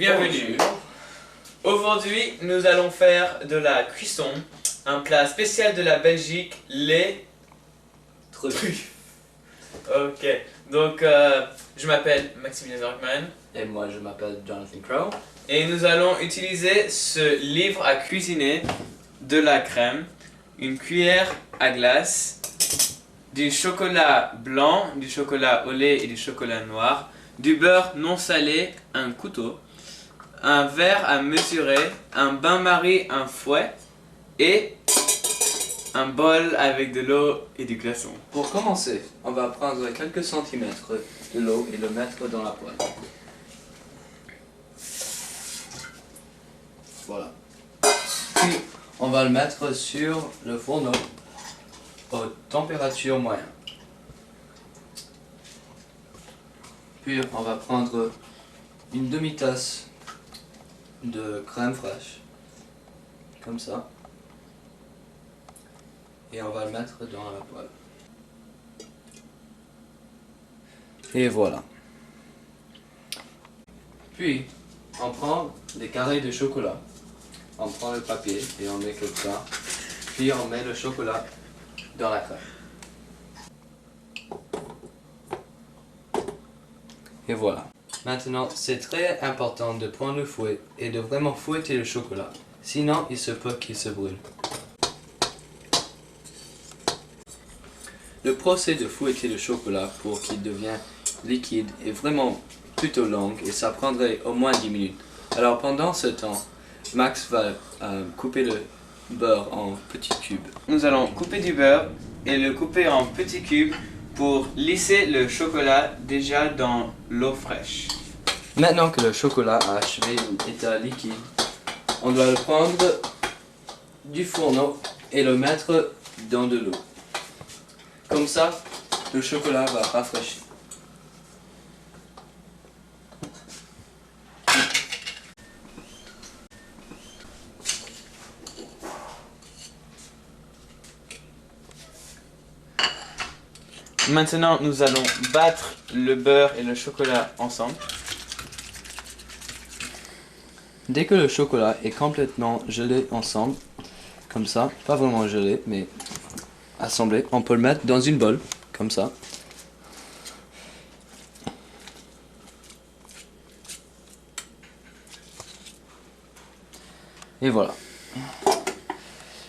Bienvenue. Aujourd'hui, nous allons faire de la cuisson, un plat spécial de la Belgique, les truffes. Ok, donc je m'appelle Maximilien Bergman. Et moi je m'appelle Jonathan Crow. Et nous allons utiliser ce livre à cuisiner, de la crème, une cuillère à glace, du chocolat blanc, du chocolat au lait et du chocolat noir, du beurre non salé, un couteau, un verre à mesurer, un bain-marie, un fouet et un bol avec de l'eau et du glaçon. Pour commencer, on va prendre quelques centimètres de l'eau et le mettre dans la poêle. Voilà. Puis on va le mettre sur le fourneau aux températures moyennes. Puis on va prendre une demi-tasse de crème fraîche, comme ça, et on va le mettre dans la poêle. Et voilà. Puis on prend des carrés de chocolat, on prend le papier et on met comme ça, puis on met le chocolat dans la crème. Et voilà. Maintenant, c'est très important de prendre le fouet et de vraiment fouetter le chocolat, sinon il se peut qu'il se brûle. Le procès de fouetter le chocolat pour qu'il devienne liquide est vraiment plutôt long et ça prendrait au moins 10 minutes. Alors pendant ce temps, Max va couper le beurre en petits cubes. Nous allons couper du beurre et le couper en petits cubes pour lisser le chocolat déjà dans l'eau fraîche. Maintenant que le chocolat a achevé l'état liquide, on doit le prendre du fourneau et le mettre dans de l'eau. Comme ça, le chocolat va rafraîchir. Maintenant, nous allons battre le beurre et le chocolat ensemble. Dès que le chocolat est complètement gelé ensemble, comme ça, pas vraiment gelé, mais assemblé, on peut le mettre dans une bolle, comme ça. Et voilà.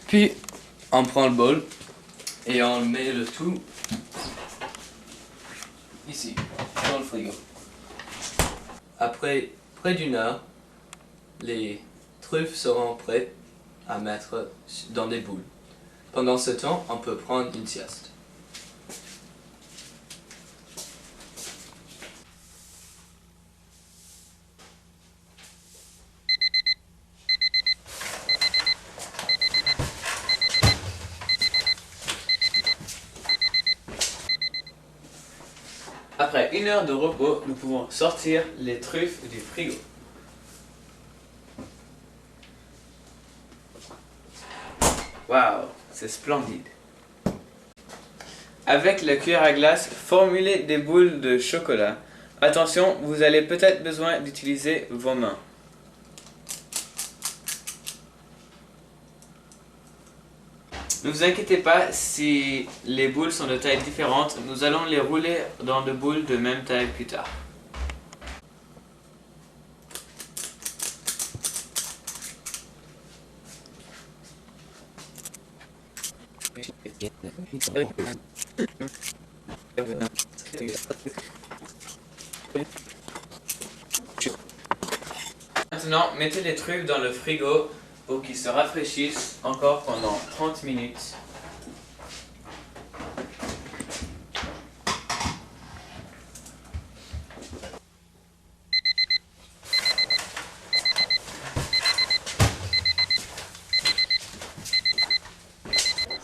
Puis, on prend le bol et on met le tout ici, dans le frigo. Après près d'une heure, les truffes seront prêtes à mettre dans des boules. Pendant ce temps, on peut prendre une sieste. Après une heure de repos, nous pouvons sortir les truffes du frigo. Waouh, c'est splendide. Avec la cuillère à glace, formulez des boules de chocolat. Attention, vous allez peut-être besoin d'utiliser vos mains. Ne vous inquiétez pas si les boules sont de tailles différentes, nous allons les rouler dans des boules de même taille plus tard. Maintenant, mettez les truffes dans le frigo pour qu'ils se rafraîchissent encore pendant 30 minutes.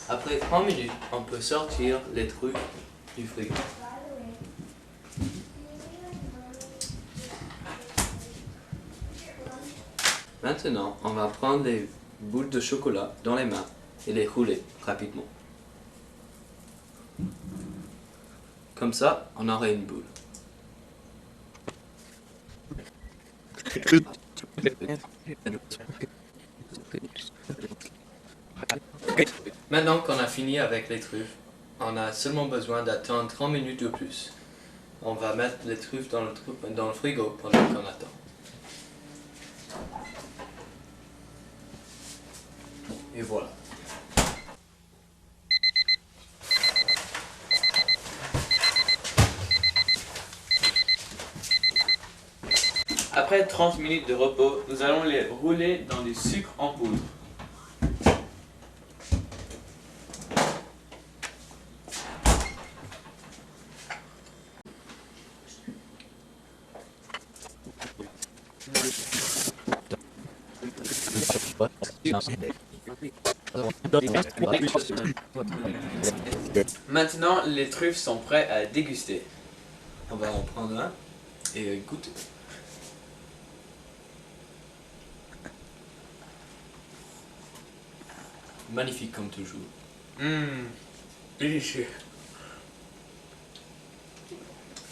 Après 30 minutes, on peut sortir les truffes du frigo. Maintenant, on va prendre les boules de chocolat dans les mains et les rouler rapidement. Comme ça, on aurait une boule. Maintenant qu'on a fini avec les truffes, on a seulement besoin d'attendre 30 minutes ou plus. On va mettre les truffes dans le frigo pendant qu'on attend. Et voilà. Après 30 minutes de repos, nous allons les rouler dans du sucre en poudre. Maintenant, les truffes sont prêts à déguster. On va en prendre un et goûter. Magnifique comme toujours. Délicieux.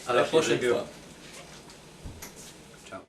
À la Ok, prochaine let's go. fois.